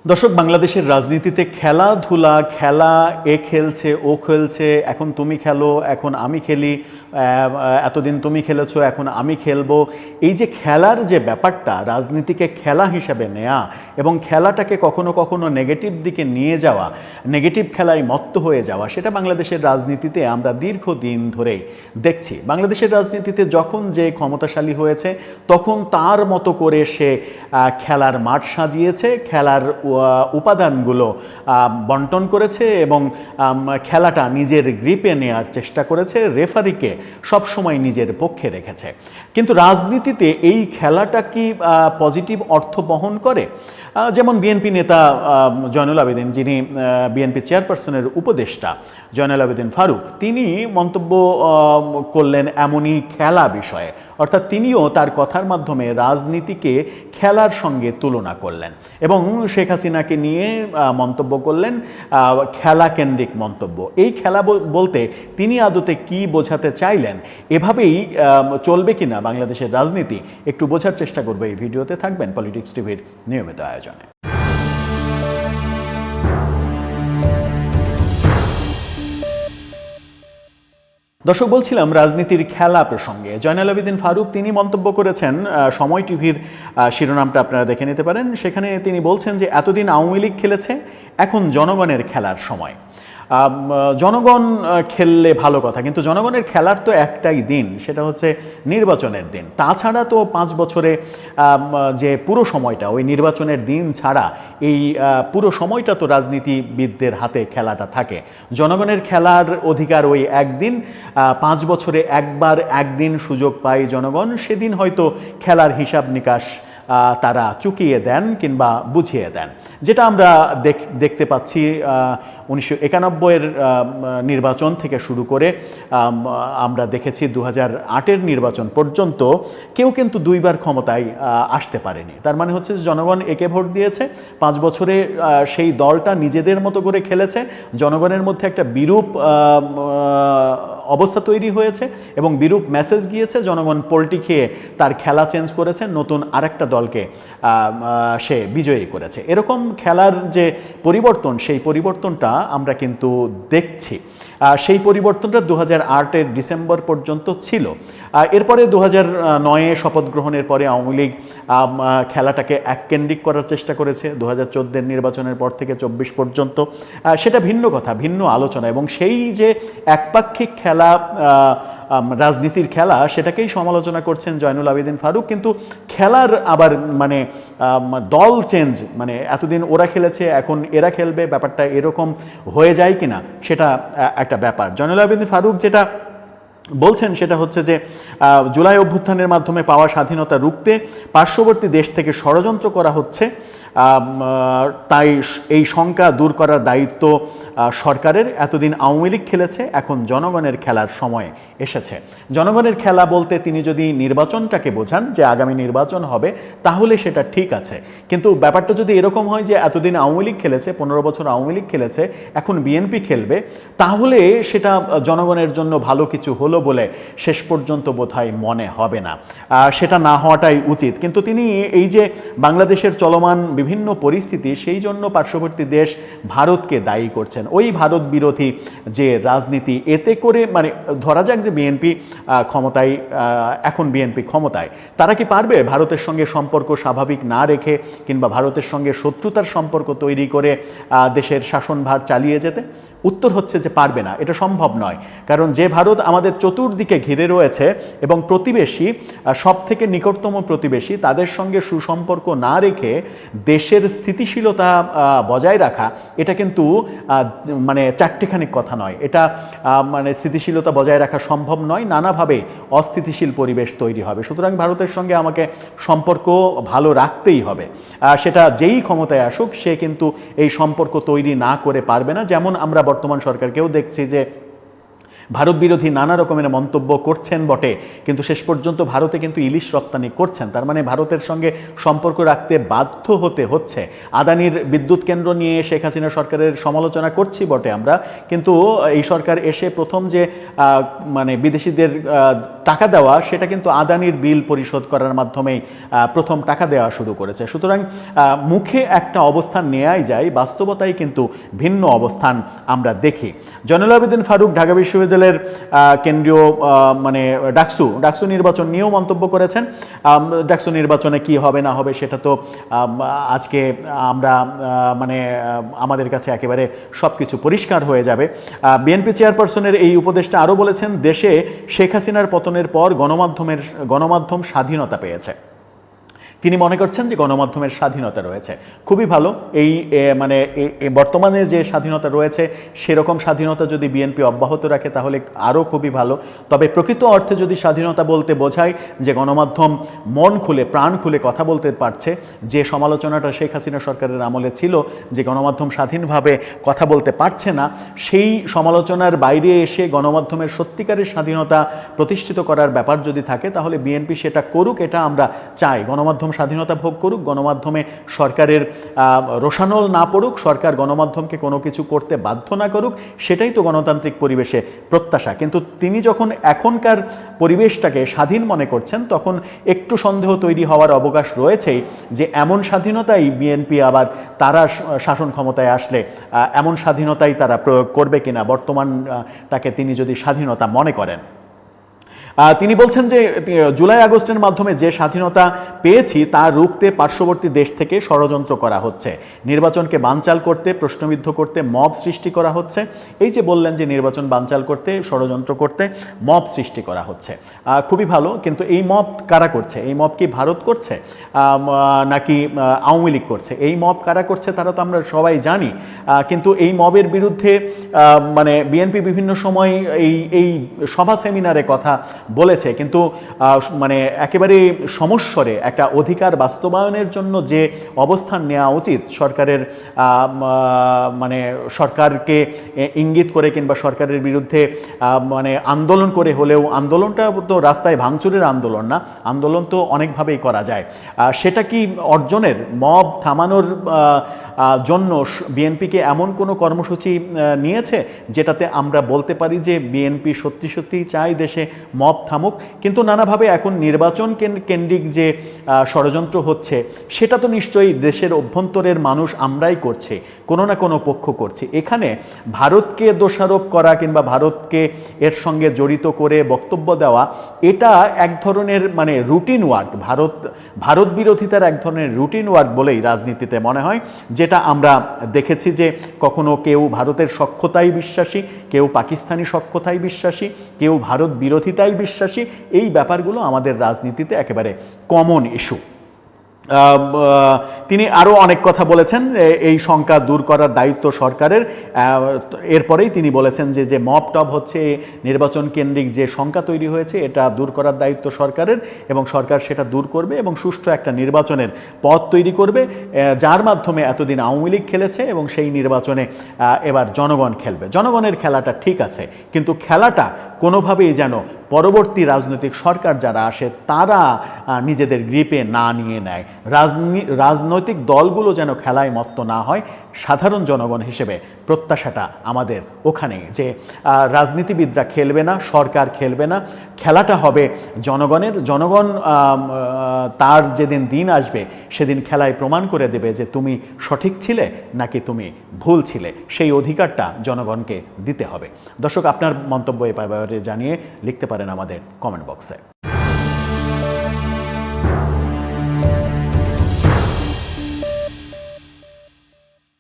দর্শক, বাংলাদেশের রাজনীতিতে খেলাধুলা, খেলা, এ খেলছে ও খেলছে, এখন তুমি খেলো এখন আমি খেলি, এতদিন তুমি খেলেছো এখন আমি খেলবো, এই যে খেলার যে ব্যাপারটা, রাজনীতিকে খেলা হিসাবে নেয়া এবং খেলাটাকে কখনো কখনো নেগেটিভ দিকে নিয়ে যাওয়া, নেগেটিভ খেলায় মত্ত হয়ে যাওয়া, সেটা বাংলাদেশের রাজনীতিতে আমরা দীর্ঘদিন ধরেই দেখছি। বাংলাদেশের রাজনীতিতে যখন যে ক্ষমতাশালী হয়েছে তখন তার মতো করে সে খেলার মাঠ সাজিয়েছে, খেলার উপাদানগুলো বন্টন করেছে এবং খেলাটা নিজের গ্রিপে নেয়ার চেষ্টা করেছে, রেফারিকে সবসময় নিজের পক্ষে রেখেছে। কিন্তু রাজনীতিতে এই খেলাটা কি পজিটিভ অর্থ বহন করে? যেমন বিএনপি নেতা জয়নুল আবেদিন, যিনি বিএনপি চেয়ারপারসনের উপদেষ্টা জয়নুল আবেদিন ফারুক, তিনি মন্তব্য করলেন এমনই খেলা বিষয়ে, অর্থাৎ তিনিও তার কথার মাধ্যমে রাজনীতিকে খেলার সঙ্গে তুলনা করলেন এবং শেখ হাসিনাকে নিয়ে মন্তব্য করলেন খেলা কেন্দ্রিক মন্তব্য। এই খেলা বলতে তিনি আদতে কি বোঝাতে চাইলেন, এভাবেই চলবে কিনা বাংলাদেশের রাজনীতি, একটু বোঝার চেষ্টা করবে এই ভিডিওতে। থাকবেন পলিটিক্স টিভির নিয়মিত আয়োজনে। দর্শক, বলছিলাম রাজনীতির খেলা প্রসঙ্গে জয়নুল আবেদিন ফারুক তিনি মন্তব্য করেছেন, সময় টিভির শিরোনামটা আপনারা দেখে নিতে পারেন। সেখানে তিনি বলছেন যে এতদিন আওয়ামী লীগ খেলেছে, এখন জনগণের খেলার সময়। জনগণ খেললে ভালো কথা, কিন্তু জনগণের খেলার তো একটাই দিন, সেটা হচ্ছে নির্বাচনের দিন। তাছাড়া তো 5 বছরে যে পুরো সময়টা, ওই নির্বাচনের দিন ছাড়া এই পুরো সময়টা তো রাজনীতিবিদদের হাতে খেলাটা থাকে। জনগণের খেলার অধিকার ওই একদিন, 5 বছরে একবার একদিন সুযোগ পায় জনগণ, সেদিন হয়তো খেলার হিসাব নিকাশ তারা চুকিয়ে দেন কিংবা বুঝিয়ে দেন, যেটা আমরা দেখতে পাচ্ছি 1991-এর নির্বাচন থেকে শুরু করে আমরা দেখেছি 2008-এর নির্বাচন পর্যন্ত কেউ কিন্তু 2বার ক্ষমতায় আসতে পারেনি। তার মানে হচ্ছে জনগণ একে ভোট দিয়েছে, 5 বছরে সেই দলটা নিজেদের মতো করে খেলেছে, জনগণের মধ্যে একটা বিরূপ অবস্থা তৈরি হয়েছে এবং বিরূপ মেসেজ গিয়েছে, জনগণ পোল্টি খেয়ে তার খেলা চেঞ্জ করেছে, নতুন আরেকটা দলকে সে বিজয়ী করেছে। এরকম খেলার যে পরিবর্তন, সেই পরিবর্তনটা আমরা কিন্তু দেখছি। সেই পরিবর্তনটা 2008-এর ডিসেম্বর পর্যন্ত ছিল। এরপরে 2009-এ শপথ গ্রহণের পরে আওয়ামী লীগ খেলাটাকে এককেন্দ্রিক করার চেষ্টা করেছে 2014-এর নির্বাচনের পর থেকে 24 পর্যন্ত। সেটা ভিন্ন কথা, ভিন্ন আলোচনা, এবং সেই যে একপাক্ষিক খেলা, রাজনীতির খেলা, সেটাকেই সমালোচনা করছেন জয়নুল আবেদিন ফারুক। কিন্তু খেলার আবার মানে দল চেঞ্জ, মানে এতদিন ওরা খেলেছে এখন এরা খেলবে, ব্যাপারটা এরকম হয়ে যায় কিনা সেটা একটা ব্যাপার। জয়নুল আবেদিন ফারুক যেটা বলছেন সেটা হচ্ছে যে জুলাই অভ্যুত্থানের মাধ্যমে পাওয়া স্বাধীনতা রুখতে পার্শ্ববর্তী দেশ থেকে ষড়যন্ত্র করা হচ্ছে, তাই এই শঙ্কা দূর করার দায়িত্ব সরকারের। এতদিন আওয়ামী লীগ খেলেছে, এখন জনগণের খেলার সময় এসেছে। জনগণের খেলা বলতে তিনি যদি নির্বাচনটাকে বোঝান, যে আগামী নির্বাচন হবে, তাহলে সেটা ঠিক আছে। কিন্তু ব্যাপারটা যদি এরকম হয় যে এতদিন আওয়ামী লীগ খেলেছে, 15 বছর আওয়ামী লীগ খেলেছে, এখন বিএনপি খেলবে, তাহলে সেটা জনগণের জন্য ভালো কিছু হলো বলে শেষ পর্যন্ত বোধহয় মনে হবে না। সেটা না হওয়াটাই উচিত। কিন্তু তিনি এই যে বাংলাদেশের চলমান বিভিন্ন পরিস্থিতি, সেই জন্য পার্শ্ববর্তী দেশ ভারতকে দায়ী করছেন। ওই ভারত বিরোধী যে রাজনীতি, এতে করে মানে ধরা যাক যে বিএনপি ক্ষমতায়, এখন বিএনপি ক্ষমতায়, তারা কি পারবে ভারতের সঙ্গে সম্পর্ক স্বাভাবিক না রেখে কিংবা ভারতের সঙ্গে শত্রুতার সম্পর্ক তৈরি করে দেশের শাসনভার চালিয়ে যেতে? উত্তর হচ্ছে যে পারবে না, এটা সম্ভব নয়। কারণ যে ভারত আমাদের চতুর্দিকে ঘিরে রয়েছে এবং প্রতিবেশী, সব থেকে নিকটতম প্রতিবেশী, তাদের সঙ্গে সুসম্পর্ক না রেখে দেশের স্থিতিশীলতা বজায় রাখা, এটা কিন্তু মানে চারটিখানিক কথা নয়। এটা মানে স্থিতিশীলতা বজায় রাখা সম্ভব নয়, নানাভাবে অস্থিতিশীল পরিবেশ তৈরি হবে। সুতরাং ভারতের সঙ্গে আমাকে সম্পর্ক ভালো রাখতেই হবে, সেটা যেই ক্ষমতায় আসুক সে কিন্তু এই সম্পর্ক তৈরি না করে পারবে না। যেমন আমরা বর্তমান সরকারকেও দেখছি যে ভারত বিরোধী নানা রকমের মন্তব্য করছেন বটে, কিন্তু শেষ পর্যন্ত ভারতে কিন্তু ইলিশ রপ্তানি করছেন। তার মানে ভারতের সঙ্গে সম্পর্ক রাখতে বাধ্য হতে হচ্ছে। আদানির বিদ্যুৎ কেন্দ্র নিয়ে শেখ হাসিনা সরকারের সমালোচনা করছি বটে আমরা, কিন্তু এই সরকার এসে প্রথম যে মানে বিদেশিদের টাকা দেওয়া, সেটা কিন্তু আদানির বিল পরিশোধ করার মাধ্যমেই প্রথম টাকা দেওয়া শুরু করেছে। সুতরাং মুখে একটা অবস্থান নেওয়াই যায়, বাস্তবতায় কিন্তু ভিন্ন অবস্থান আমরা দেখি। জয়নুল আবেদিন ফারুক ঢাকা বিশ্ববিদ্যালয়ের কেন্দ্রীয় মানে ডাকসু নির্বাচন নিয়েও মন্তব্য করেছেন। ডাকসু নির্বাচনে কি হবে না হবে সেটা তো আজকে আমরা মানে আমাদের কাছে একেবারে সব কিছু পরিষ্কার হয়ে যাবে। বিএনপি চেয়ারপারসনের এই উপদেষ্টা আরও বলেছেন, দেশে শেখ হাসিনার পতনের পর গণমাধ্যম স্বাধীনতা পেয়েছে। তিনি মনে করছেন যে গণমাধ্যমের স্বাধীনতা রয়েছে, খুবই ভালো। এই মানে বর্তমানে যে স্বাধীনতা রয়েছে সেরকম স্বাধীনতা যদি বিএনপি অব্যাহত রাখে তাহলে আরও খুবই ভালো। তবে প্রকৃত অর্থে যদি স্বাধীনতা বলতে বোঝায় যে গণমাধ্যম মন খুলে প্রাণ খুলে কথা বলতে পারছে, যে সমালোচনাটা শেখ হাসিনা সরকারের আমলে ছিল যে গণমাধ্যম স্বাধীনভাবে কথা বলতে পারছে না, সেই সমালোচনার বাইরে এসে গণমাধ্যমের সত্যিকারের স্বাধীনতা প্রতিষ্ঠিত করার ব্যাপার যদি থাকে তাহলে বিএনপি সেটা করুক, এটা আমরা চাই। গণমাধ্যম স্বাধীনতা ভোগ করুক, গণমাধ্যমে সরকারের রোষানল না পড়ুক, সরকার গণমাধ্যমকে কোনো কিছু করতে বাধ্য না করুক, সেটাই তো গণতান্ত্রিক পরিবেশে প্রত্যাশা। কিন্তু তিনি যখন এখনকার পরিবেশটাকে স্বাধীন মনে করছেন তখন একটু সন্দেহ তৈরি হওয়ার অবকাশ রয়েছেই যে এমন স্বাধীনতাই বিএনপি আবার তারা শাসন ক্ষমতায় আসলে এমন স্বাধীনতাই তারা প্রয়োগ করবে কিনা, বর্তমানটাকে তিনি যদি স্বাধীনতা মনে করেন। তিনি বলছেন যে জুলাই আগস্টের মাধ্যমে যে স্বাধীনতা পেয়েছি তা রুখতে পার্শ্ববর্তী দেশ থেকে ষড়যন্ত্র করা হচ্ছে, নির্বাচনকে বানচাল করতে, প্রশ্নবিদ্ধ করতে মব সৃষ্টি করা হচ্ছে। এই যে বললেন যে নির্বাচন বানচাল করতে, ষড়যন্ত্র করতে মব সৃষ্টি করা হচ্ছে, খুবই ভালো। কিন্তু এই মব কারা করছে? এই মব কি ভারত করছে নাকি আওয়ামী লীগ করছে? এই মব কারা করছে তারা তো আমরা সবাই জানি। কিন্তু এই মবের বিরুদ্ধে মানে বিএনপি বিভিন্ন সময় এই সভা সেমিনারে কথা বলেছে, কিন্তু মানে একেবারে সমস্বরে একটা অধিকার বাস্তবায়নের জন্য যে অবস্থান নেওয়া উচিত সরকারের, মানে সরকারকে ইঙ্গিত করে কিংবা সরকারের বিরুদ্ধে মানে আন্দোলন করে হলেও, আন্দোলনটা তো রাস্তায় ভাঙচুরের আন্দোলন না, আন্দোলন তো অনেকভাবেই করা যায়, সেটা কি অর্জনের, মব থামানোর জন্য বিএনপিকে এমন কোনো কর্মসূচি নিয়েছে যেটাতে আমরা বলতে পারি যে বিএনপি সত্যি সত্যিই চায় দেশে মব থামুক? কিন্তু নানাভাবে এখন নির্বাচন কেন্দ্রিক যে ষড়যন্ত্র হচ্ছে সেটা তো নিশ্চয়ই দেশের অভ্যন্তরের মানুষ আমরাই করছে, কোনো না কোনো পক্ষ করছে। এখানে ভারতকে দোষারোপ করা কিংবা ভারতকে এর সঙ্গে জড়িত করে বক্তব্য দেওয়া, এটা এক ধরনের মানে রুটিন ওয়ার্ক, ভারত বিরোধিতার এক ধরনের রুটিন ওয়ার্ক বলেই রাজনীতিতে মনে হয়, যেটা আমরা দেখেছি যে কখনো কেউ ভারতের সখ্যতায় বিশ্বাসী, কেউ পাকিস্তানি সখ্যতায় বিশ্বাসী, কেউ ভারত বিরোধিতায় বিশ্বাসী। এই ব্যাপারগুলো আমাদের রাজনীতিতে একেবারে কমন ইস্যু। তিনি আরও অনেক কথা বলেছেন, এই শঙ্কা দূর করার দায়িত্ব সরকারের। এরপরেই তিনি বলেছেন যে মব টব হচ্ছে, নির্বাচন কেন্দ্রিক যে শঙ্কা তৈরি হয়েছে এটা দূর করার দায়িত্ব সরকারের, এবং সরকার সেটা দূর করবে এবং সুষ্ঠু একটা নির্বাচনের পথ তৈরি করবে, যার মাধ্যমে এতদিন আওয়ামী লীগ খেলেছে এবং সেই নির্বাচনে এবার জনগণ খেলবে। জনগণের খেলাটা ঠিক আছে, কিন্তু খেলাটা কোনোভাবেই যেন পরবর্তী রাজনৈতিক সরকার যারা আসে তারা নিজেদের গ্রিপে না নিয়ে নেয়, রাজনৈতিক দলগুলো যেন খেলায় মত্ত না হয়। সাধারণ জনগণ হিসেবে প্রত্যাশাটা আমাদের ওখানেই যে রাজনীতিবিদরা খেলবে না, সরকার খেলবে না, খেলাটা হবে জনগণের। জনগণ তার যেদিন দিন আসবে সেদিন খেলায় প্রমাণ করে দেবে যে তুমি সঠিক ছিলে নাকি তুমি ভুল ছিলে। সেই অধিকারটা জনগণকে দিতে হবে। দর্শক, আপনার মন্তব্য এ ব্যাপারে জানিয়ে লিখতে পারেন আমাদের কমেন্ট বক্সে।